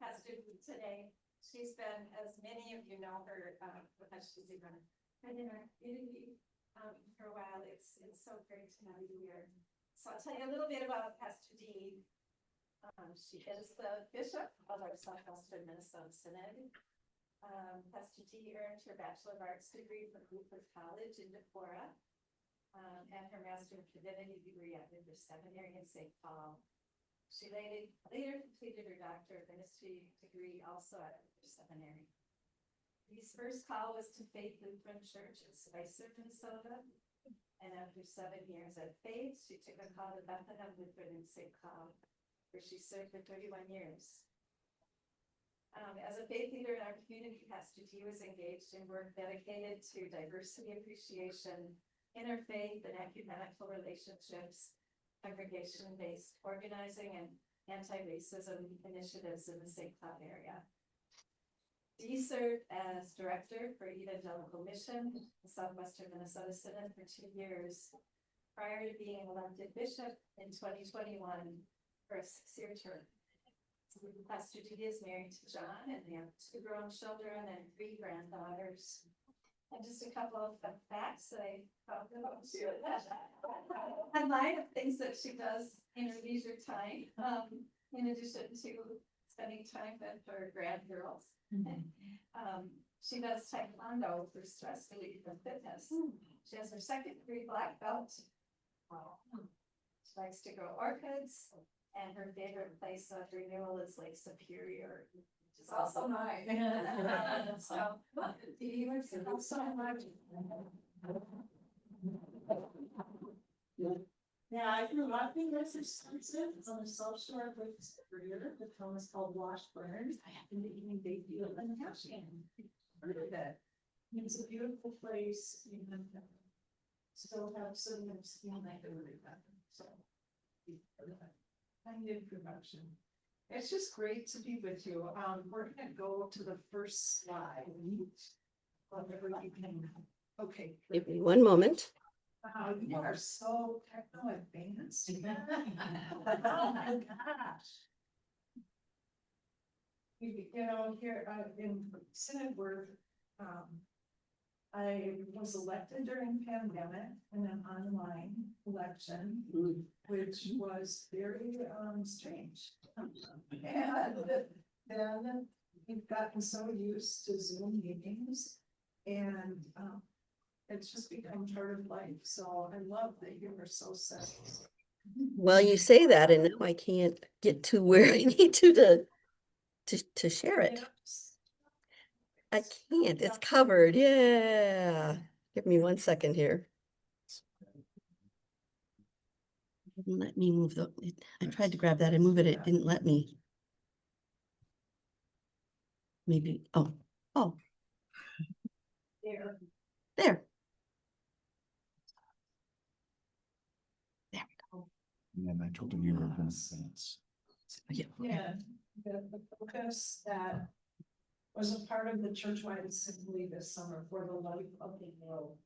Pastor Dee today. She's been, as many of you know her, because she's even been in our community for a while. It's so great to have you here. So I'll tell you a little bit about Pastor Dee. She is the bishop of our Southwestern Minnesota Synod. Pastor Dee earned her Bachelor of Arts degree from Lutheran College in Decorah, and her Master of Divinity degree at River Seminary in St. Paul. She later completed her Doctor of Ministry degree also at River Seminary. Dee's first call was to Faith Lutheran Church in Southwestern Minnesota, and after 7 years at Faith, she took a call to Bethlehem Lutheran in St. Cloud, where she served for 31 years. As a faith leader in our community, Pastor Dee was engaged in work dedicated to diversity appreciation, interfaith and ecumenical relationships, congregation-based organizing, and anti-racism initiatives in the St. Cloud area. Dee served as director for Evangelical Mission, the Southwestern Minnesota Synod, for 2 years, prior to being elected bishop in 2021 for a 6-year term. Pastor Dee is married to John, and they have 2 grown children and 3 granddaughters. And just a couple of facts that I found about you online of things that she does in her leisure time, in addition to spending time with her grandgirls. She does taekwondo for stress relief and fitness. She has her 2nd-degree black belt. She likes to grow orchids, and her favorite place of renewal is Lake Superior. It's also mine. So, Dee, thank you so much. Yeah, I grew up in Wisconsin, on the South Shore of Lake Superior. The town is called Washburn. I happened to even debut in the Michigan. Heard of it. It's a beautiful place, and still have some skiing like that. So, I did production. It's just great to be with you. We're gonna go to the first slide. Whatever you can. Okay. Give me one moment. You are so techno advanced. Oh my gosh. You know, here in Synod, I was elected during pandemic in an online election, which was very strange. And then we've gotten so used to Zoom meetings, and it's just become part of life. So I love that you were so set. Well, you say that, and now I can't get to where I need to share it. I can't. It's covered. Yeah. Give me 1 second here. It didn't let me move I tried to grab that and move it. It didn't let me. Maybe. Oh. There. There. And then I told him you were going to sense. Yeah. Yeah, the focus that was a part of the churchwide assembly this summer for the life of the world.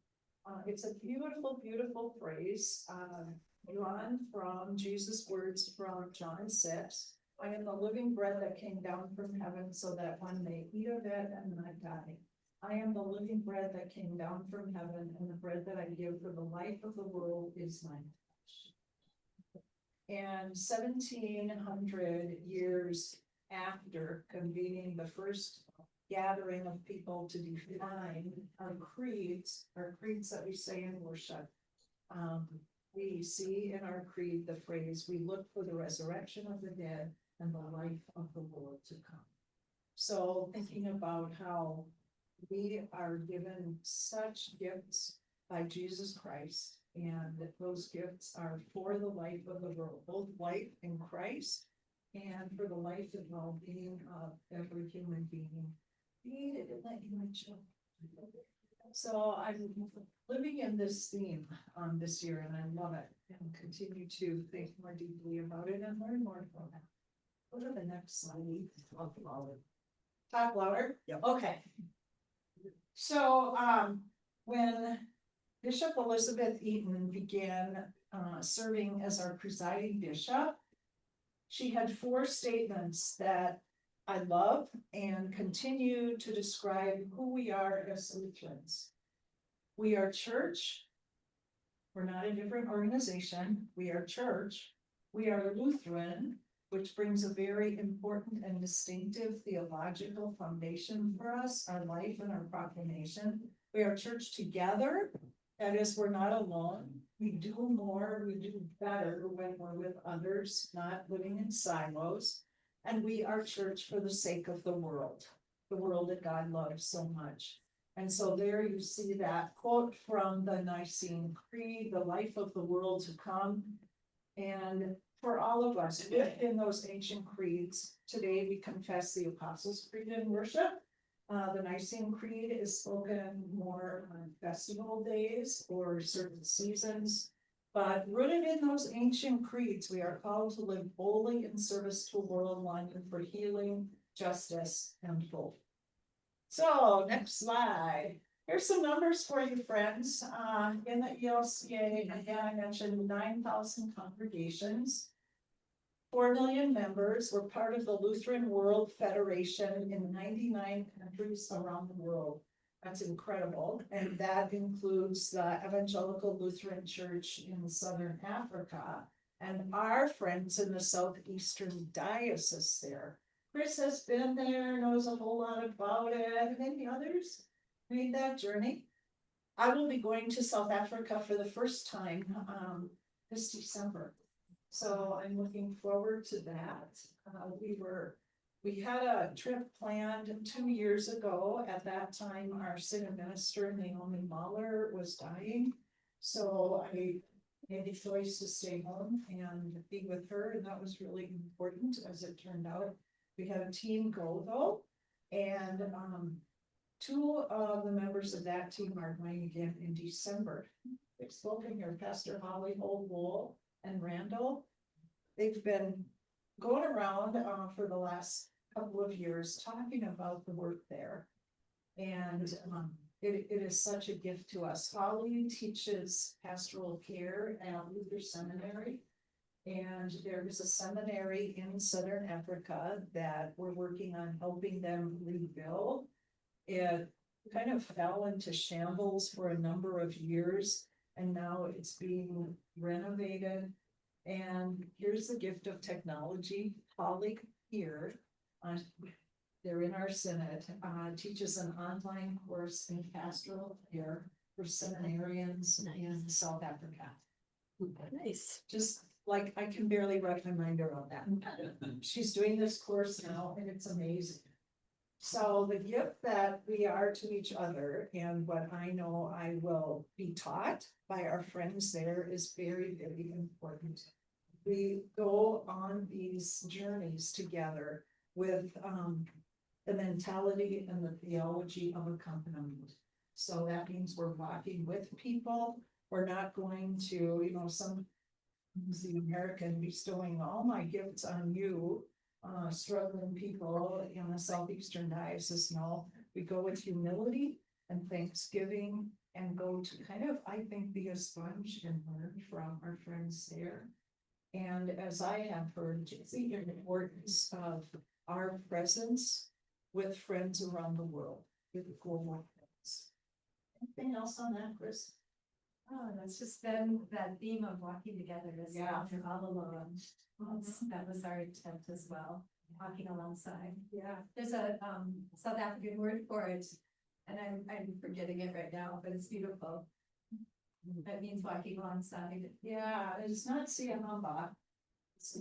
It's a beautiful, beautiful phrase, drawn from Jesus' words from John 6. I am the living bread that came down from heaven so that one may eat of it and not die. I am the living bread that came down from heaven, and the bread that I give for the life of the world is my flesh. And 1700 years after convening the first gathering of people to define our creeds that we say in worship, we see in our creed the phrase, we look for the resurrection of the dead and the life of the world to come. So thinking about how we are given such gifts by Jesus Christ, and that those gifts are for the life of the world, both life in Christ and for the life and well-being of every human being. So I'm living in this theme this year, and I love it, and continue to think more deeply about it and learn more from it. Go to the next slide. Talk louder. Talk louder? Yep. Okay. So when Bishop Elizabeth Eaton began serving as our presiding bishop, she had 4 statements that I love and continue to describe who we are as Lutherans. We are church. We're not a different organization. We are church. We are Lutheran, which brings a very important and distinctive theological foundation for us, our life and our proclamation. We are church together. That is, we're not alone. We do more, we do better when we're with others, not living in silos. And we are church for the sake of the world that God loves so much. And so there you see that quote from the Nicene Creed, the life of the world to come. And for all of us within those ancient creeds, today we confess the Apostles' Creed in worship. The Nicene Creed is spoken more on festival days or certain seasons. But rooted in those ancient creeds, we are called to live boldly in service to a world longing for healing, justice, and hope. So next slide. Here's some numbers for you, friends. In the ELCA, again, I mentioned 9,000 congregations, 4 million members. We're part of the Lutheran World Federation in 99 countries around the world. That's incredible. And that includes the Evangelical Lutheran Church in Southern Africa and our friends in the Southeastern Diocese there. Chris has been there, knows a whole lot about it. Have any others made that journey? I will be going to South Africa for the first time this December. So I'm looking forward to that. We had a trip planned 2 years ago. At that time, our synod minister, Naomi Mahler, was dying. So I made the choice to stay home and be with her, and that was really important as it turned out. We had a team go though, and 2 of the members of that team are going again in December. They've spoken here, Pastor Holly Holt and Randall. They've been going around for the last couple of years talking about the work there. And it is such a gift to us. Holly teaches pastoral care at Luther Seminary. And there is a seminary in Southern Africa that we're working on helping them rebuild. It kind of fell into shambles for a number of years, and now it's being renovated. And here's the gift of technology. Holly here, they're in our synod, teaches an online course in pastoral care for seminarians in South Africa. Nice. Just like I can barely wrap my mind around that. She's doing this course now and it's amazing. So the gift that we are to each other and what I know I will be taught by our friends there is very, very important. We go on these journeys together with the mentality and the theology of accompaniment. So that means we're walking with people. We're not going to, some the American bestowing all my gifts on you, struggling people in the Southeastern Diocese. No, we go with humility and thanksgiving and go to kind of, I think, be a sponge and learn from our friends there. And as I have heard, the importance of our presence with friends around the world, with global friends. Anything else on that, Chris? Oh, that's just been that theme of walking together as Yeah. well, all along. That was our intent as well, walking alongside. Yeah. There's a South African word for it, and I'm forgetting it right now, but it's beautiful. That means walking alongside. Yeah, it's not Siamamba. It's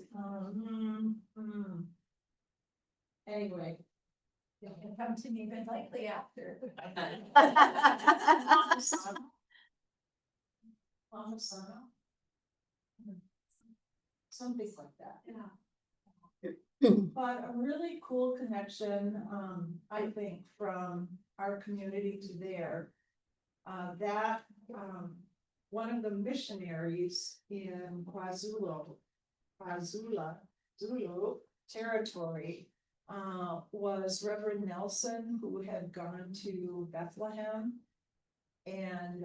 anyway. It can come to me, but likely after. Something like that. Yeah. But a really cool connection, I think, from our community to there. One of the missionaries in Zulu territory, was Reverend Nelson, who had gone to Bethlehem. And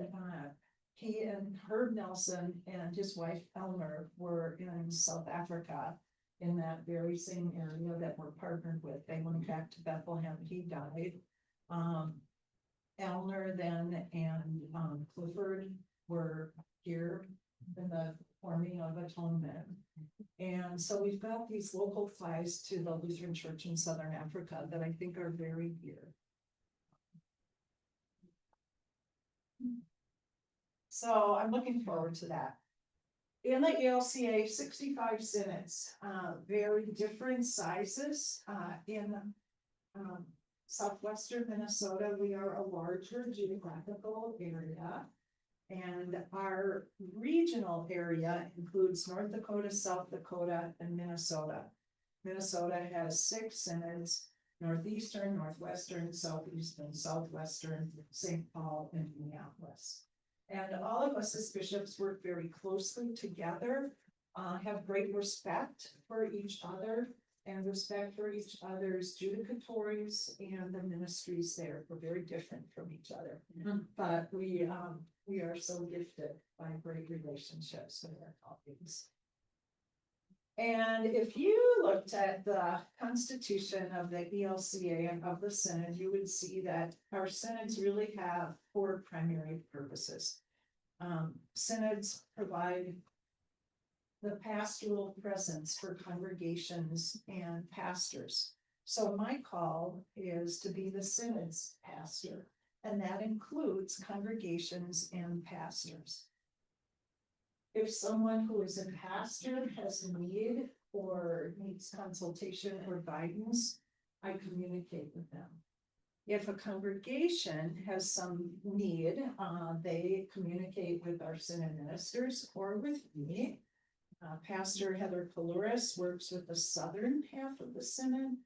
he and Herb Nelson and his wife Elmer were in South Africa. in that very same area that we're partnered with. They went back to Bethlehem, he died. Elner then and Clifford were here in the forming of Atonement. And so we've got these local ties to the Lutheran Church in Southern Africa that I think are very dear. So I'm looking forward to that. In the ELCA, 65 synods, very different sizes. In Southwestern Minnesota, we are a larger geographical area. And our regional area includes North Dakota, South Dakota, and Minnesota. Minnesota has 6 synods: Northeastern, Northwestern, Southeastern, Southwestern, St. Paul, and Minneapolis. And all of us as bishops work very closely together, have great respect for each other and respect for each other's judicatories and the ministries there. We're very different from each other, but we are so gifted by great relationships with our colleagues. And if you looked at the constitution of the ELCA and of the Synod, you would see that our synods really have 4 primary purposes. Synods provide the pastoral presence for congregations and pastors. So my call is to be the synod's pastor, and that includes congregations and pastors. If someone who is a pastor has a need or needs consultation or guidance, I communicate with them. If a congregation has some need, they communicate with our synod ministers or with me. Pastor Heather Kalouris works with the southern half of the synod.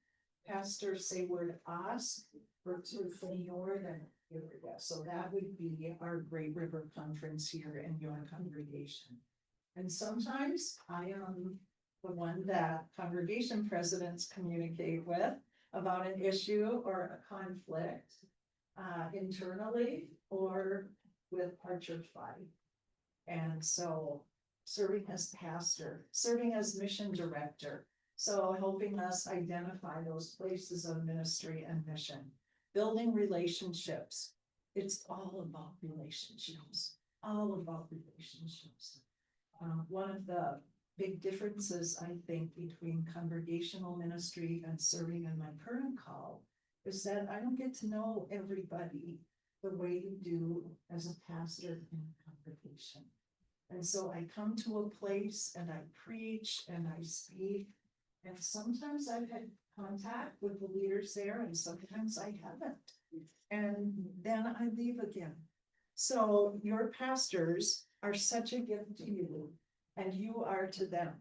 Pastor Sayward Osk works with the northern area. So that would be our Great River Conference here in your congregation. And sometimes I am the one that congregation presidents communicate with about an issue or a conflict internally or with our church body. And so serving as pastor, serving as mission director, so helping us identify those places of ministry and mission, building relationships. It's all about relationships, all about relationships. One of the big differences, I think, between congregational ministry and serving in my current call is that I don't get to know everybody the way you do as a pastor in a congregation. And so I come to a place and I preach and I speak, and sometimes I've had contact with the leaders there and sometimes I haven't. And then I leave again. So your pastors are such a gift to you, and you are to them.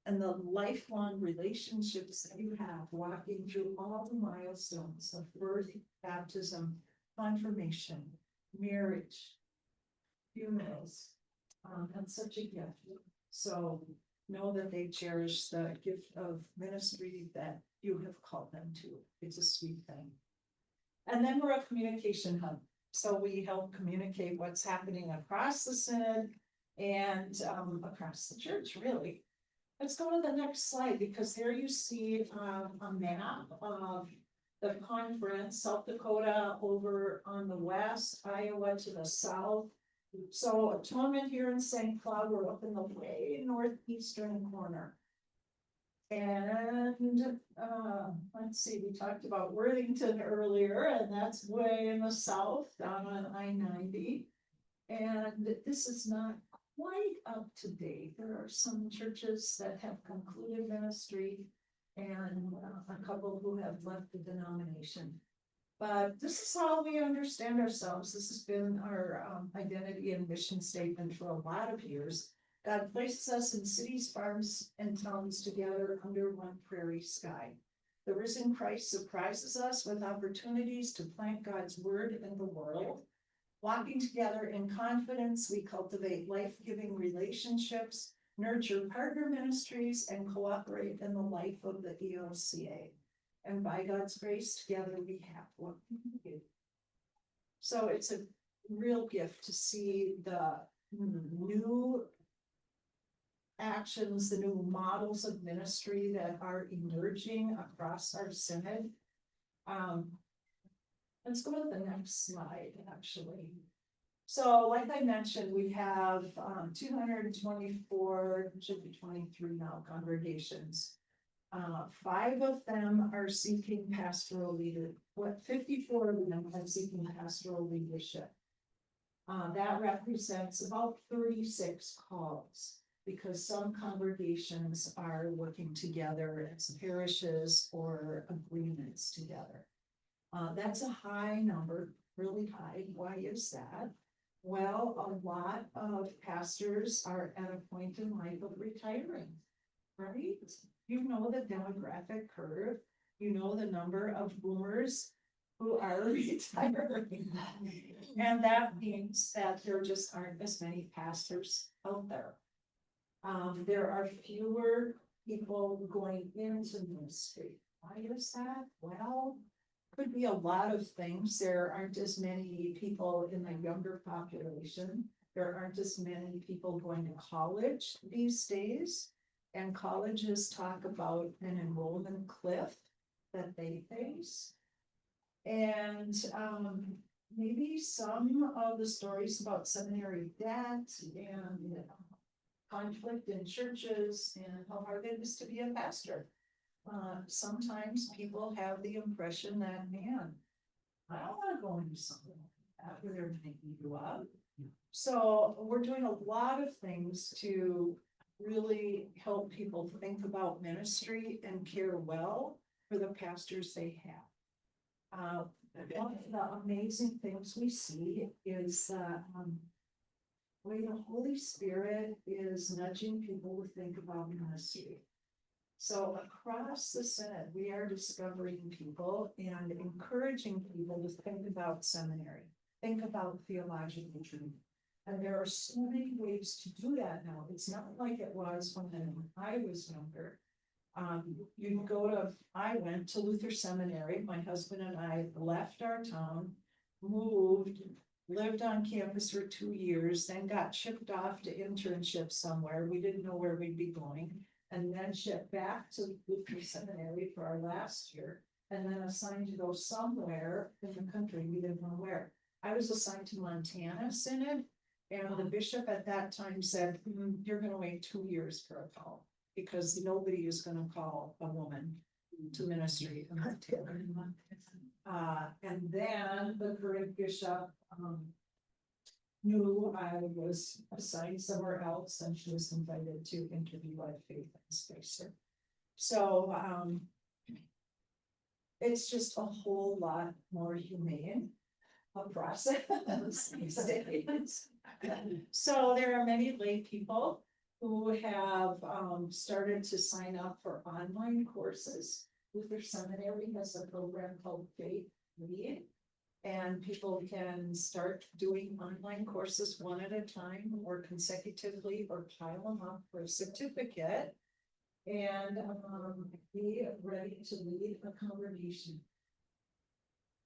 And the lifelong relationships that you have walking through all the milestones of birth, baptism, confirmation, marriage, funerals, that's such a gift. So know that they cherish the gift of ministry that you have called them to. It's a sweet thing. And then we're a communication hub. So we help communicate what's happening across the synod and across the church, really. Let's go to the next slide, because there you see a map of the conference, South Dakota over on the west, Iowa to the south. So Atonement here in St. Cloud, we're up in the way northeastern corner. And let's see, we talked about Worthington earlier, and that's way in the south, down on I-90. And this is not quite up to date. There are some churches that have concluded ministry and a couple who have left the denomination. But this is how we understand ourselves. This has been our identity and mission statement for a lot of years. God places us in cities, farms, and towns together under one prairie sky. The risen Christ surprises us with opportunities to plant God's word in the world. Walking together in confidence, we cultivate life-giving relationships, nurture partner ministries, and cooperate in the life of the ELCA. And by God's grace, together we have what we do. So it's a real gift to see the new actions, the new models of ministry that are emerging across our synod. Let's go to the next slide, actually. So like I mentioned, we have 224, should be 23 now, congregations. 5 of them are seeking pastoral leader. 54 of them are seeking pastoral leadership. That represents about 36 calls, because some congregations are working together as parishes or agreements together. That's a high number, really high. Why is that? Well, a lot of pastors are at a point in life of retiring, right? You know the demographic curve, you know the number of boomers who are retiring. And that means that there just aren't as many pastors out there. There are fewer people going into ministry. Why is that? Well, could be a lot of things. There aren't as many people in the younger population. There aren't as many people going to college these days. And colleges talk about an enrollment cliff that they face. And maybe some of the stories about seminary debt and conflict in churches and how hard it is to be a pastor. Sometimes people have the impression that, man, I don't want to go into something like that where they're making you up. So we're doing a lot of things to really help people think about ministry and care well for the pastors they have. One of the amazing things we see is the way the Holy Spirit is nudging people to think about ministry. So across the Synod, we are discovering people and encouraging people to think about seminary, think about theological truth. And there are so many ways to do that now. It's not like it was when I was younger. I went to Lutheran Seminary. My husband and I left our town, moved, lived on campus for 2 years, then got shipped off to internship somewhere. We didn't know where we'd be going. And then shipped back to Lutheran Seminary for our last year, and then assigned to go somewhere in the country, we didn't know where. I was assigned to Montana Synod, and the bishop at that time said, you're gonna wait 2 years for a call, because nobody is gonna call a woman to ministry in Montana. And then the current bishop knew I was assigned somewhere else, and she was invited to interview at Faith and Spacer. So it's just a whole lot more humane a process these days. So there are many lay people who have started to sign up for online courses. Luther Seminary has a program called Faith Lead. And people can start doing online courses one at a time or consecutively, or pile them up for a certificate and be ready to lead a congregation.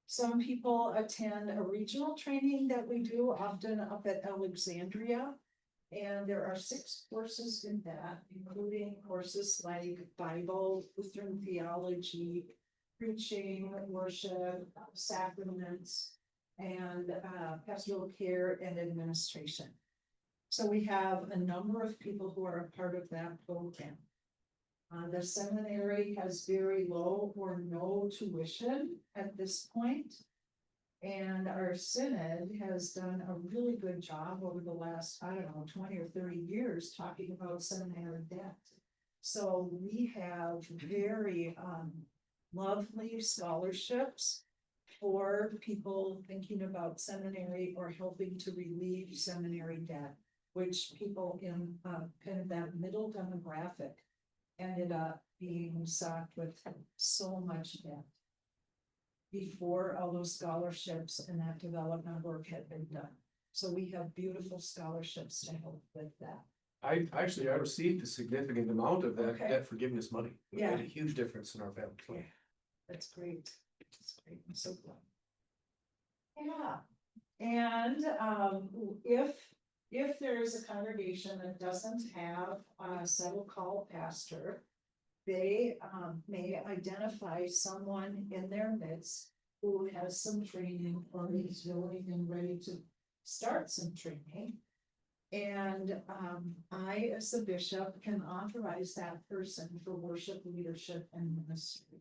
Some people attend a regional training that we do, often up at Alexandria. And there are 6 courses in that, including courses like Bible, Lutheran theology, preaching, worship, sacraments, and pastoral care and administration. So we have a number of people who are a part of that program. The seminary has very low or no tuition at this point. And our synod has done a really good job over the last, 20 or 30 years talking about seminary debt. So we have very lovely scholarships for people thinking about seminary or helping to relieve seminary debt, which people in kind of that middle demographic ended up being socked with so much debt before all those scholarships and that development work had been done. So we have beautiful scholarships to help with that. I received a significant amount of that Okay. debt forgiveness money. It Yeah. made a huge difference in our family. Yeah. That's great. That's great. I'm so glad. Yeah. And if if there is a congregation that doesn't have a settled call pastor, they may identify someone in their midst who has some training or is willing and ready to start some training. And I, as the bishop, can authorize that person for worship, leadership, and ministry.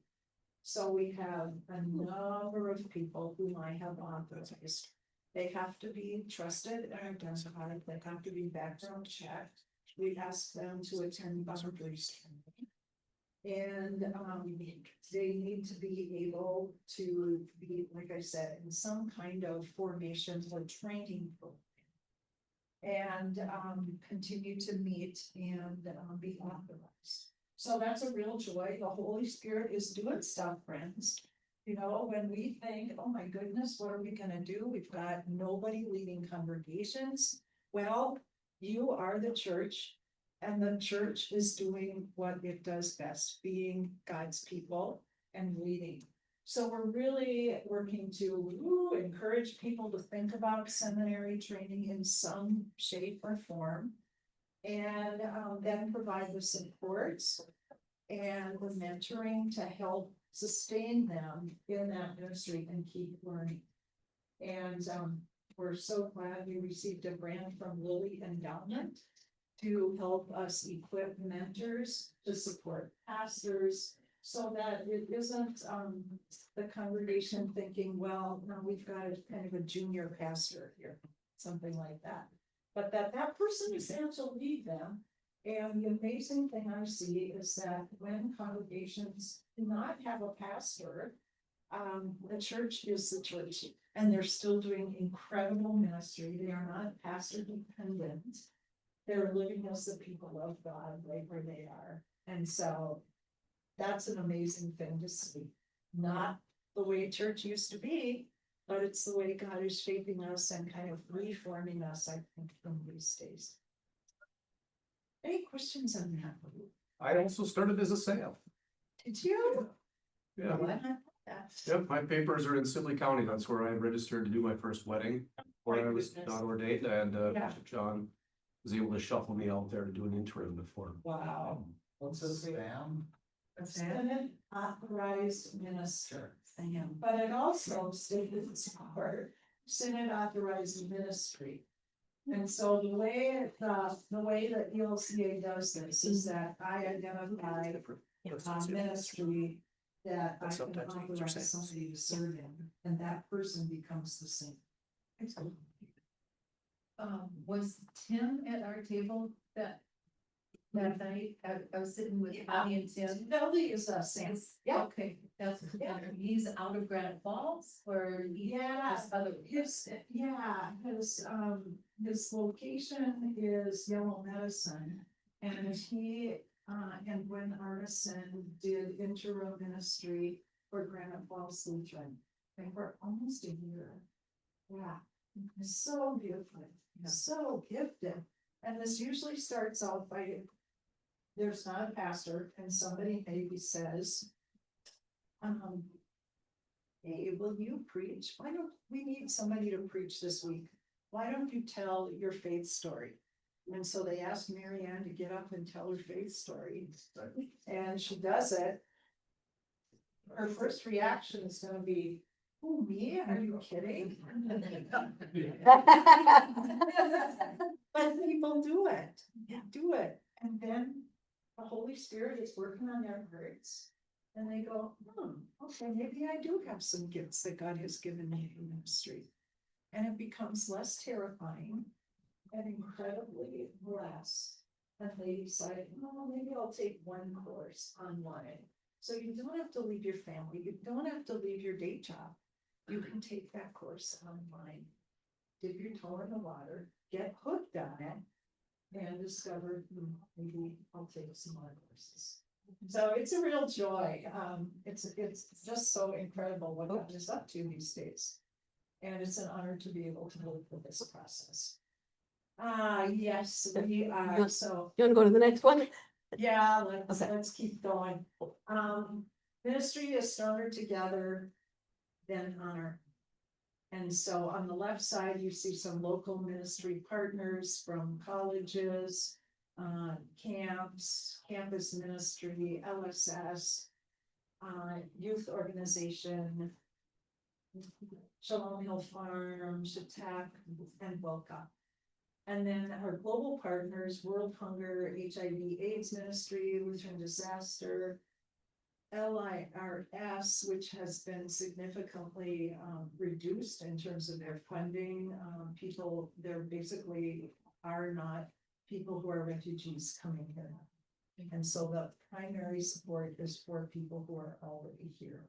So we have a number of people whom I have authorized. They have to be trusted and identified. They have to be background checked. We ask them to attend boundaries training. And they need to be able to be, like I said, in some kind of formation or training program. And continue to meet and be authorized. So that's a real joy. The Holy Spirit is doing stuff, friends. You know, when we think, oh my goodness, what are we gonna do? We've got nobody leading congregations. Well, you are the church, and the church is doing what it does best, being God's people and leading. So we're really working to encourage people to think about seminary training in some shape or form. And then provide the supports and the mentoring to help sustain them in that ministry and keep learning. And we're so glad we received a grant from Lilly Endowment to help us equip mentors to support pastors, so that it isn't the congregation thinking, well, no, we've got a kind of a junior pastor here, something like that. But that person is there to lead them. And the amazing thing I see is that when congregations do not have a pastor, the church is the church, and they're still doing incredible ministry. They are not pastor dependent. They're living as the people of God right where they are. And so that's an amazing thing to see. Not the way church used to be, but it's the way God is shaping us and kind of reforming us, I think, from these days. Any questions on that? I also started as a sale. Did you? Yeah. Why not that? Yep, my papers are in Sibley County. That's where I registered to do my first wedding. Where I was goodness. not ordained, and Yeah. Bishop John was able to shuffle me out there to do an interim before. Wow. What's this, spam? Synod authorized minister. But it also stated for Synod authorized ministry. And so the way that ELCA does this is that I identify ministry that I But can sometimes we use your authorize samples. somebody to serve in, and that person becomes the same. Was Tim at our table that night? I was sitting with Bonnie and Tim. Nellie is a Sam. Yeah. Okay, that's, Yeah. he's out of Granite Falls or Yeah, his other. his location is Yellow Medicine. And he, and when Artisan did interim ministry for Granite Falls Lutheran, and for almost a year. Yeah, so beautiful, so gifted. And this usually starts out by, there's not a pastor, and somebody maybe says, hey, will you preach? Why don't we need somebody to preach this week? Why don't you tell your faith story? And so they asked Mary Ann to get up and tell her faith story. And she does it. Her first reaction is gonna be, oh, me? Are you kidding? But people do it. Do it. And then the Holy Spirit is working on their hearts. And they go, okay, maybe I do have some gifts that God has given me in ministry. And it becomes less terrifying and incredibly blessed. And they decide, oh, maybe I'll take one course online. So you don't have to leave your family. You don't have to leave your day job. You can take that course online. Dip your toe in the water, get hooked on it, and discover, maybe I'll take some more courses. So it's a real joy. It's just so incredible what God is up to these days. And it's an honor to be able to work with this process. Yes, we are. So You wanna go to the next one? yeah, Okay. let's keep going. Ministry is stronger together than honor. And so on the left side, you see some local ministry partners from colleges, camps, campus ministry, LSS, youth organization, Shalom Hill Farm, Shatak, and Wilka. And then our global partners, World Hunger, HIV/AIDS Ministry, Lutheran Disaster, LIRS, which has been significantly reduced in terms of their funding. People, there basically are not people who are refugees coming here. And so the primary support is for people who are already here.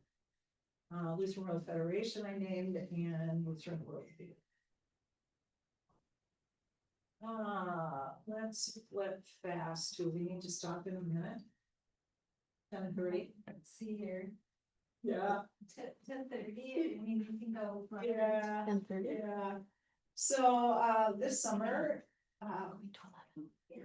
Lutheran World Federation I named, and Lutheran World View. Let's flip fast to, we need to stop in a minute. 10:30. Let's see here. Yeah. 10:30, I mean, we can go. Yeah. 10:30. Yeah. So, this summer,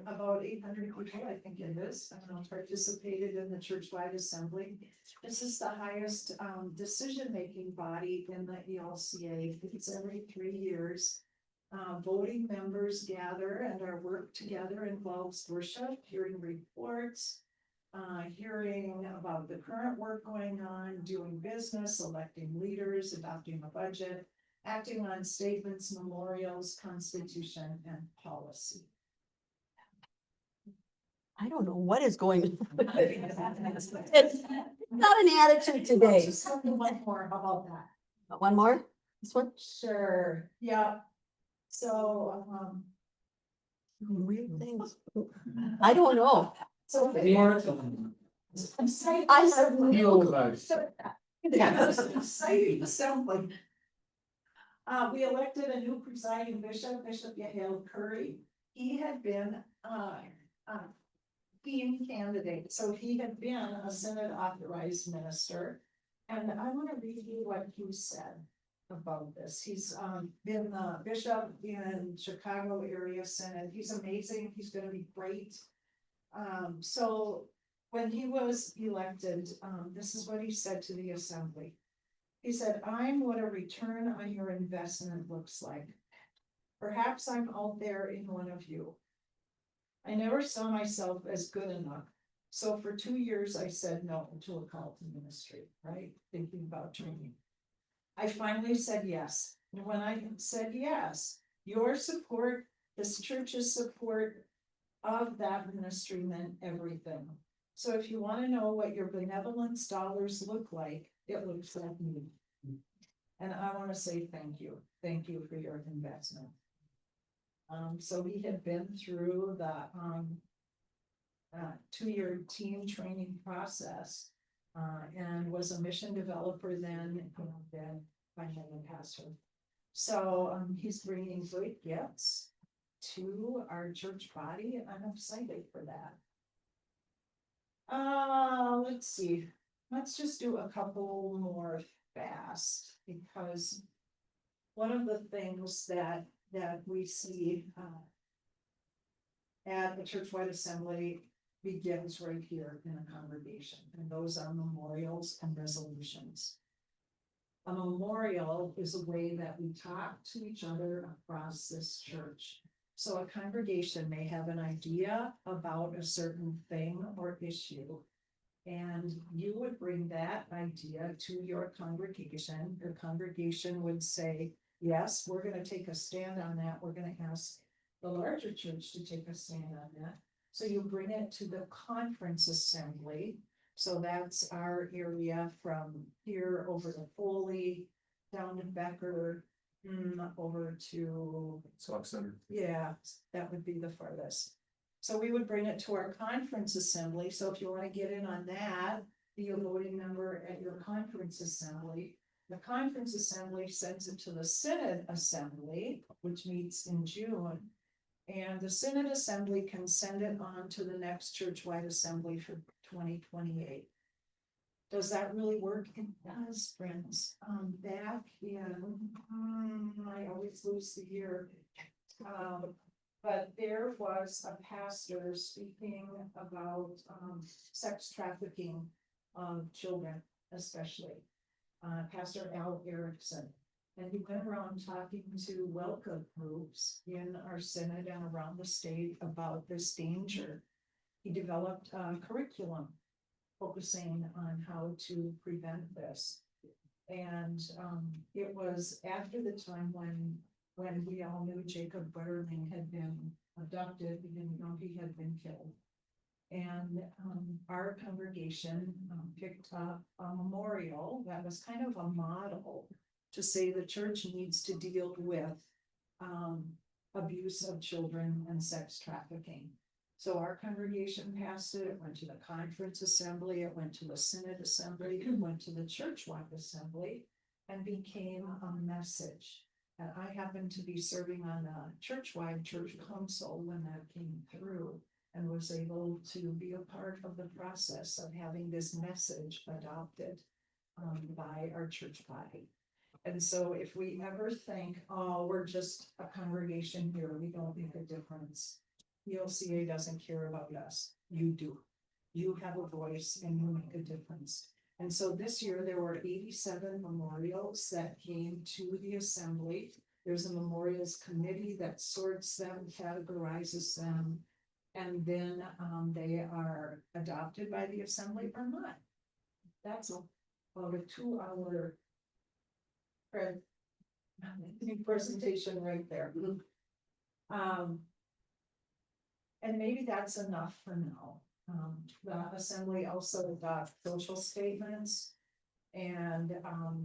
about 800 people, I think it is, participated in the churchwide assembly. This is the highest, decision-making body in the ELCA. It's every 3 years. Voting members gather, and our work together involves worship, hearing reports, hearing about the current work going on, doing business, electing leaders, adopting a budget, acting on statements, memorials, constitution, and policy. I don't know what is going on. It's not an attitude today. Just tell me one more about that. One more? This one? Sure, yeah. So, Weird things. I don't know. so. Any more? I have Feel like- Yeah, it's an exciting assembly. We elected a new presiding bishop, Bishop Yael Curry. He had been, being candidate, so he had been a Synod authorized minister. And I want to read you what he said about this. He's, been the bishop in Chicago area Synod. He's amazing. He's gonna be great. So when he was elected, this is what he said to the assembly. He said, "I'm what a return on your investment looks like. Perhaps I'm out there in one of you. I never saw myself as good enough. So for 2 years, I said no to a call to ministry, right? Thinking about training. I finally said yes. And when I said yes, your support, this church's support of that ministry meant everything. So if you want to know what your benevolence dollars look like, it looks like me. And I want to say thank you. Thank you for your investment." So we had been through the 2-year team training process, and was a mission developer then, and then finally a pastor. So he's bringing great gifts to our church body, and I'm excited for that. Let's see, let's just do a couple more fast, because one of the things that we see at the churchwide assembly begins right here in a congregation, and those are memorials and resolutions. A memorial is a way that we talk to each other across this church. So a congregation may have an idea about a certain thing or issue, and you would bring that idea to your congregation. Your congregation would say, yes, we're gonna take a stand on that. We're gonna ask the larger church to take a stand on that. So you bring it to the conference assembly. So that's our area from here over to Foley, down to Becker, over to, Sock Center. yeah, that would be the farthest. So we would bring it to our conference assembly. So if you want to get in on that, be a voting member at your conference assembly. The conference assembly sends it to the Synod assembly, which meets in June. And the Synod assembly can send it on to the next churchwide assembly for 2028. Does that really work? It does, friends. Back in, I always lose the year. But there was a pastor speaking about sex trafficking of children, especially. Pastor Al Erickson. And he went around talking to welcome groups in our synod and around the state about this danger. He developed a curriculum focusing on how to prevent this. And it was after the time when we all knew Jacob Butterling had been abducted, we didn't know he had been killed. And our congregation picked up a memorial that was kind of a model to say the church needs to deal with abuse of children and sex trafficking. So our congregation passed it, it went to the conference assembly, it went to the synod assembly, it went to the church-wide assembly, and became a message. And I happened to be serving on a church-wide church council when that came through, and was able to be a part of the process of having this message adopted by our church body. And so if we ever think, oh, we're just a congregation here, we don't make a difference, ELCA doesn't care about us. You do. You have a voice and you make a difference. And so this year there were 87 memorials that came to the assembly. There's a memorials committee that sorts them, categorizes them, and then they are adopted by the assembly or not. That's about a 2-hour presentation right there. And maybe that's enough for now. The assembly also adopts social statements, and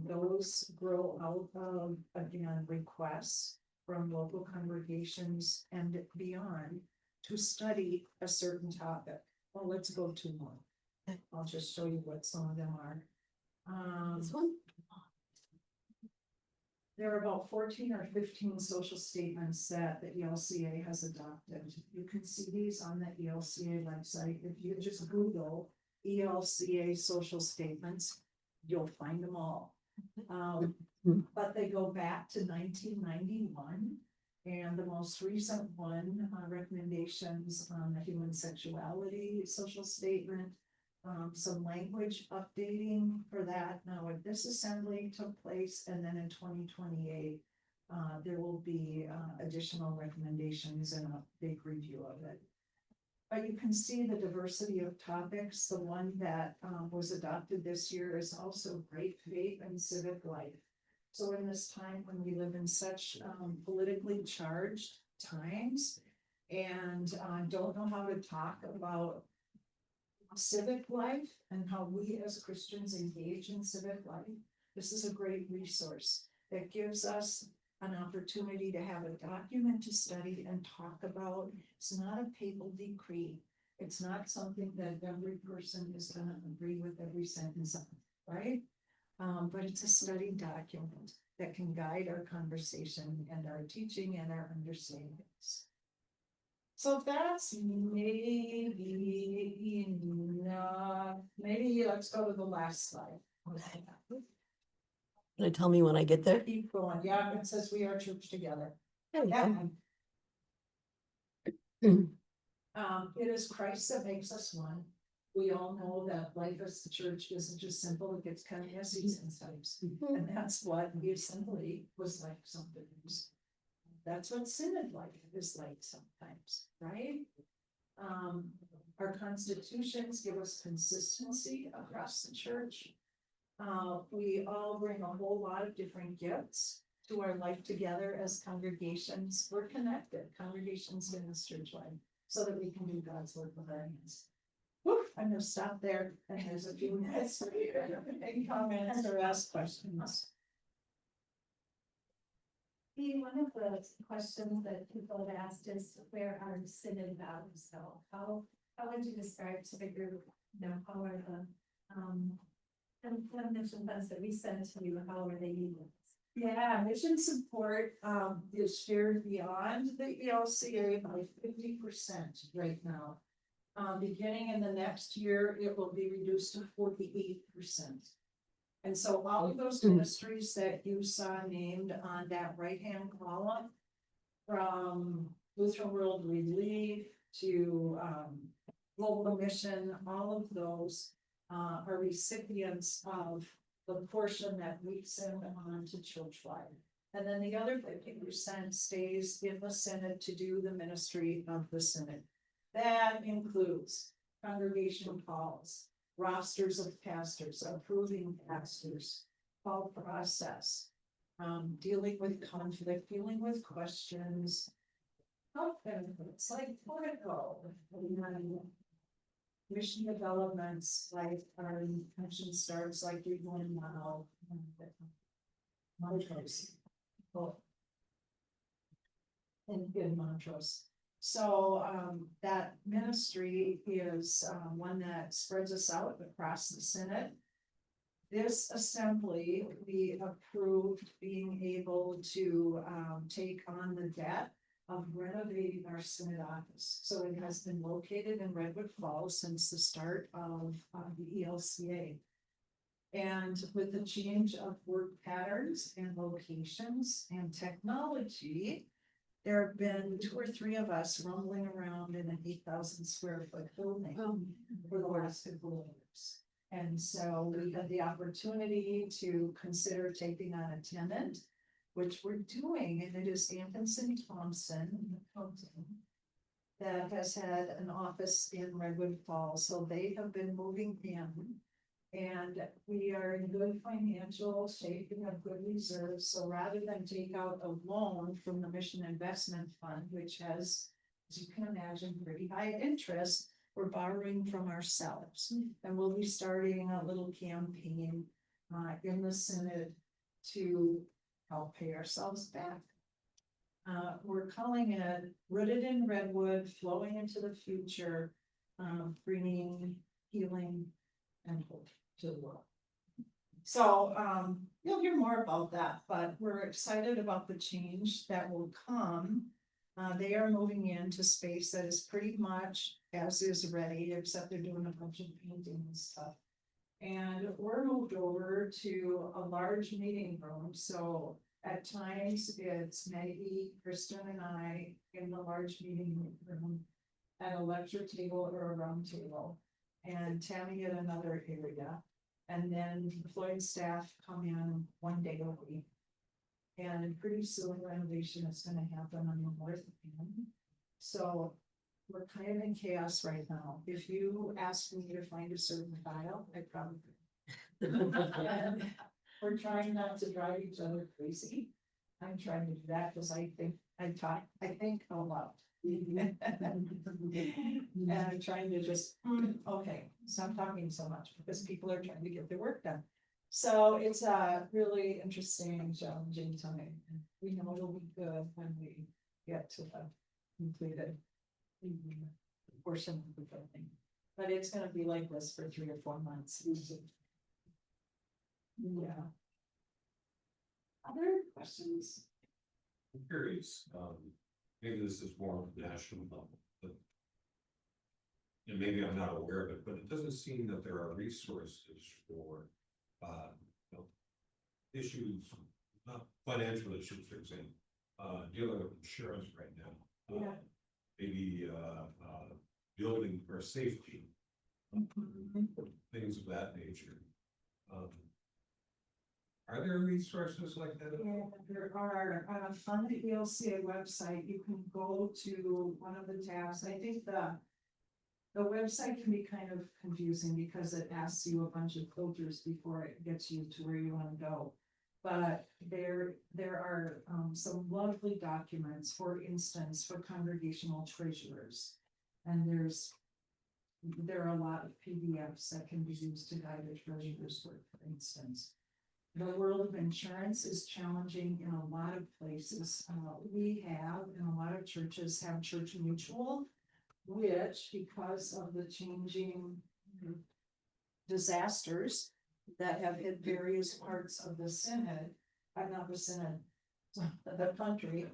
those grow out of, again, requests from local congregations and beyond to study a certain topic. Well, let's go to more. I'll just show you what some of them are. This one? There are about 14 or 15 social statements that the ELCA has adopted. You can see these on the ELCA website. If you just Google ELCA social statements, you'll find them all. But they go back to 1991. And the most recent one, recommendations on the human sexuality social statement, some language updating for that. Now, if this assembly took place, and then in 2028, there will be additional recommendations and a big review of it. But you can see the diversity of topics. The one that was adopted this year is also great faith and civic life. So in this time when we live in such politically charged times and don't know how to talk about civic life and how we as Christians engage in civic life, this is a great resource that gives us an opportunity to have a document to study and talk about. It's not a papal decree. It's not something that every person is going to agree with every sentence of, right? But it's a study document that can guide our conversation and our teaching and our understandings. So that's maybe enough. Maybe let's go to the last slide. Can you tell me when I get there? Keep going. Yeah, it says we are church together. There we Yeah. go. It is Christ that makes us one. We all know that life as the church isn't just simple, it gets kind of messy sometimes. And that's what the assembly was like sometimes. That's what synod life is like sometimes, right? Our constitutions give us consistency across the church. We all bring a whole lot of different gifts to our life together as congregations. We're connected, congregations in this church life, so that we can do God's work with our hands. Whew, I'm gonna stop there, and there's a few minutes for you to make comments or ask questions. One of the questions that people have asked is where our synod values go? How would you describe to the group, you know, how are the mission funds that we send to you, how are they used? Yeah, mission support is shared beyond the ELCA by 50% right now. Beginning in the next year, it will be reduced to 48%. And so all of those ministries that you saw named on that right-hand column, from Lutheran World Relief to Global Mission, all of those are recipients of the portion that we send on to church-wide. And then the other 50% stays in the synod to do the ministry of the synod. That includes congregational calls, rosters of pastors, approving pastors, call process, dealing with conflict, dealing with questions, health benefits like political, mission developments like our mission starts like you're doing now. Mantras. And good mantras. So that ministry is one that spreads us out across the synod. This assembly, we approved being able to take on the debt of renovating our synod office. So it has been located in Redwood Falls since the start of the ELCA. And with the change of work patterns and locations and technology, there have been 2 or 3 of us rumbling around in an 8,000 square foot building for the last couple of years. And so we had the opportunity to consider taking on a tenant, which we're doing, and it is Antonson Thompson that has had an office in Redwood Falls. So they have been moving in. And we are in good financial shape, we have good reserves, so rather than take out a loan from the Mission Investment Fund, which has, as you can imagine, pretty high interest, we're borrowing from ourselves. And we'll be starting a little campaign in the synod to help pay ourselves back. We're calling it Rooted in Redwood, Flowing into the Future, bringing healing and hope to the world. So you'll hear more about that, but we're excited about the change that will come. They are moving into space that is pretty much as is ready, except they're doing a bunch of painting and stuff. And we're moved over to a large meeting room, so at times it's Maggie, Kristen and I in the large meeting room at a lecture table or a round table. And Tammy at another area, and then employed staff come in 1 day a week. And pretty soon renovation is gonna happen on the north end. So we're kind of in chaos right now. If you ask me to find a certain file, I probably and we're trying not to drive each other crazy. I'm trying to do that because I think a lot. And I'm trying to just, okay, stop talking so much because people are trying to get their work done. So it's a really interesting, challenging time. We know it'll be good when we get to the completed portion of the building. But it's gonna be like this for 3 or 4 months. Yeah. Other questions? I'm curious, maybe this is more on the national level, but. And maybe I'm not aware of it, but it doesn't seem that there are resources for, you know, issues, not financial issues, for example, dealing with insurance right now. Yeah. Maybe, building for safety, things of that nature. Are there resources like that? Yeah, there are, on the ELCA website, you can go to one of the tabs. I think the website can be kind of confusing because it asks you a bunch of filters before it gets you to where you want to go. But there are some lovely documents, for instance, for congregational treasurers. And there are a lot of PDFs that can be used to guide a treasurer's work, for instance. The world of insurance is challenging in a lot of places. We have, and a lot of churches have Church Mutual, which, because of the changing disasters that have hit various parts of the synod, not the synod, the country,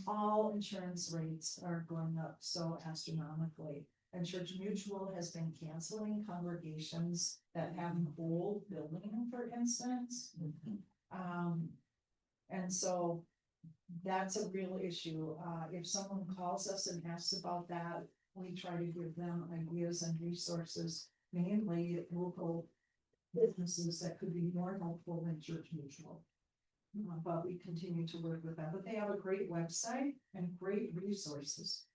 all insurance rates are going up so astronomically. And Church Mutual has been canceling congregations that have an old building, for instance. And so that's a real issue. If someone calls us and asks about that, we try to give them ideas and resources, mainly local businesses that could be more helpful than Church Mutual. But we continue to work with them, but they have a great website and great resources.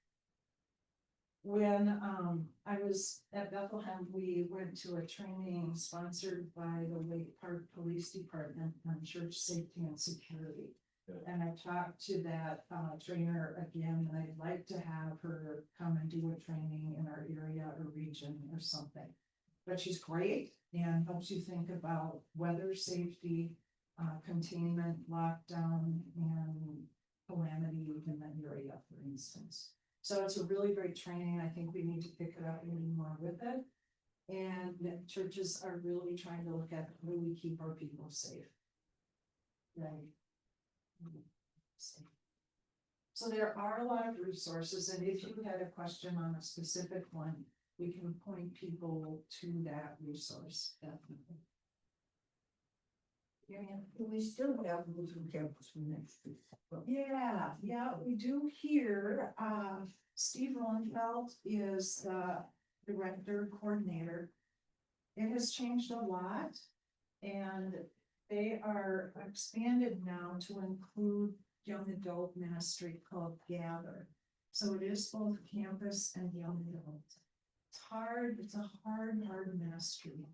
When I was at Bethlehem, we went to a training sponsored by the Lake Park Police Department on church safety and security. Yeah. And I talked to that trainer again, and I'd like to have her come and do a training in our area or region or something. But she's great and helps you think about weather safety, containment, lockdown, and calamity in that area, for instance. So it's a really great training. I think we need to pick it up and do more with it. And churches are really trying to look at how do we keep our people safe. Right. So there are a lot of resources, and if you had a question on a specific one, we can point people to that resource, definitely. We still have Lutheran campus ministries. Yeah, we do here. Steve Lohenfeld is the director coordinator. It has changed a lot, and they are expanded now to include young adult ministry called Gather. So it is both campus and young adult. It's hard, it's a hard ministry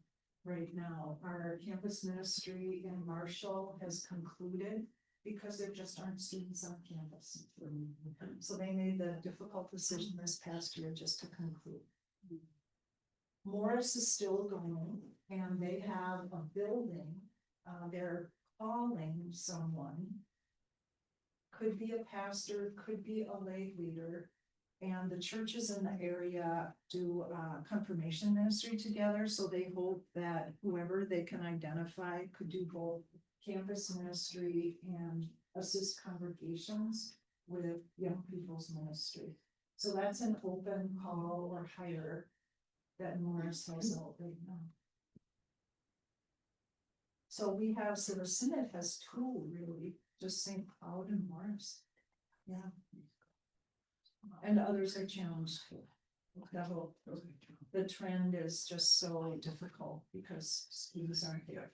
right now. Our campus ministry in Marshall has concluded because there just aren't students on campus. So they made the difficult decision this past year just to conclude. Morris is still going, and they have a building. They're calling someone. Could be a pastor, could be a lay leader. And the churches in the area do confirmation ministry together, so they hope that whoever they can identify could do both campus ministry and assist congregations with young people's ministry. So that's an open call or hire that Morris has out right now. So we have, so the Synod has two really, just St. Cloud and Morris. Yeah. And others are challenged too. The trend is just so difficult because students aren't there.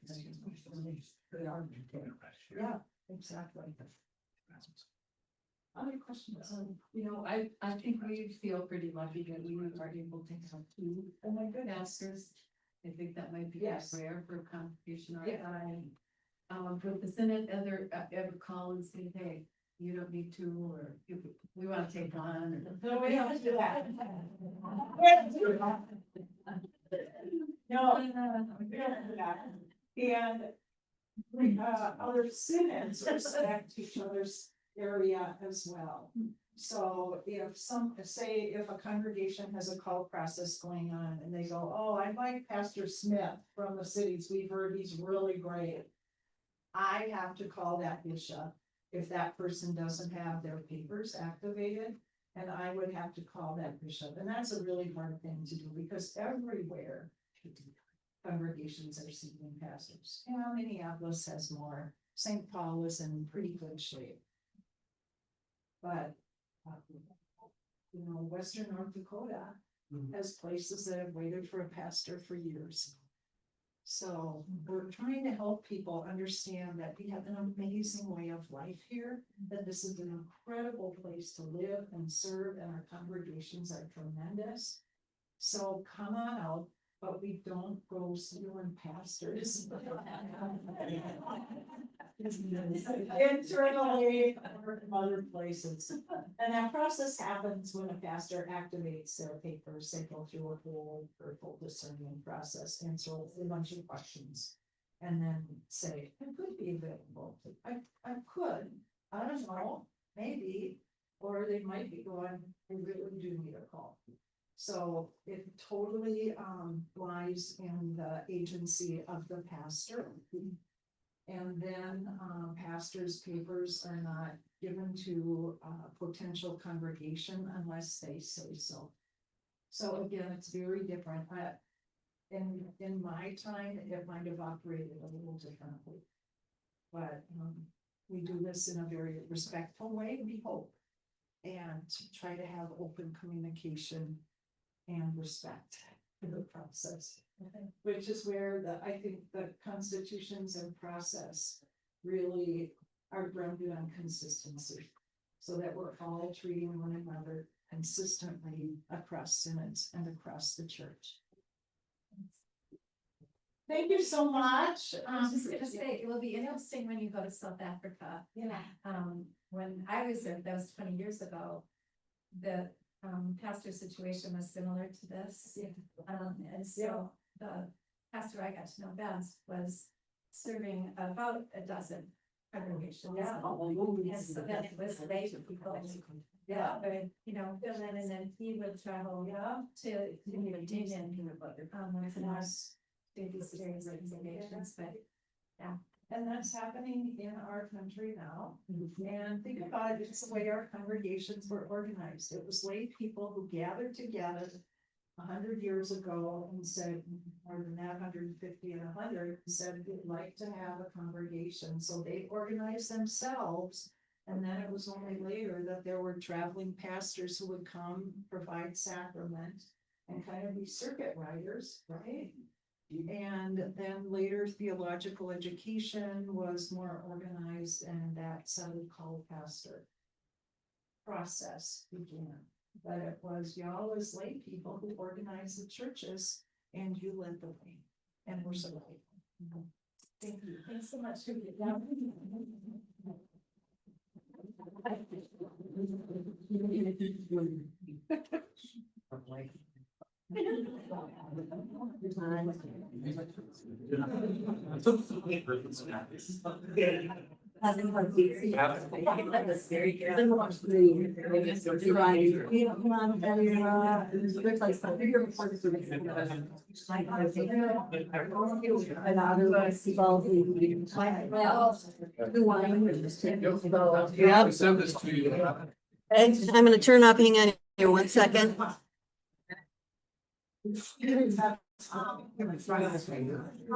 Yeah, exactly. Other questions? I think we feel pretty lucky that we are able to have two Oh my goodness. pastors. I think that might be Yes. rare for a congregation. Yeah. But the Synod ever call and say, hey, you don't need two, or we want to take one. No, we don't do that. We don't do that. No, we don't do that. And other synods respect each other's area as well. So if if a congregation has a call process going on and they go, oh, I'd like Pastor Smith from the cities, we've heard he's really great. I have to call that bishop if that person doesn't have their papers activated, and I would have to call that bishop. And that's a really hard thing to do because everywhere congregations are seeking pastors. Minneapolis has more. St. Paul is in pretty good shape. But, Western North Dakota has places that have waited for a pastor for years. So we're trying to help people understand that we have an amazing way of life here, that this is an incredible place to live and serve, and our congregations are tremendous. So come on out, but we don't go stealing pastors. Internally or from other places. And that process happens when a pastor activates their papers. They go through a whole careful discerning process, answer a bunch of questions, and then say, I could be available. I could, I don't know, maybe, or they might be going, we really do need a call. So it totally lies in the agency of the pastor. And then pastors' papers are not given to a potential congregation unless they say so. So again, it's very different. In my time, it might have operated a little differently. But we do this in a very respectful way, we hope. And try to have open communication and respect in the process. Which is where I think the constitutions and process really are grounded on consistency. So that we're all treating one another consistently across synods and across the church. Thank you so much. I was just gonna say, it will be interesting when you go to South Africa. Yeah. When I was there, that was 20 years ago, the pastor situation was similar to this. And so the pastor I got to know best was serving about a dozen congregations. Yeah. And so then it was late people. Yeah. But, you know, fill in, and then he would travel Yeah. to New York, Yes. these various organizations, but And that's happening in our country now. And think about it, it's the way our congregations were organized. It was lay people who gathered together 100 years ago and said, more than that, 150 and 100, said we'd like to have a congregation. So they organized themselves. And then it was only later that there were traveling pastors who would come, provide sacrament, and kind of be circuit riders, right? And then later theological education was more organized, and that settled call pastor process began. But it was y'all as lay people who organized the churches, and you led the way, and we're so grateful. Thank you. thanks so much for I sent this to you. Okay, I'm gonna turn up, hang on here 1 second.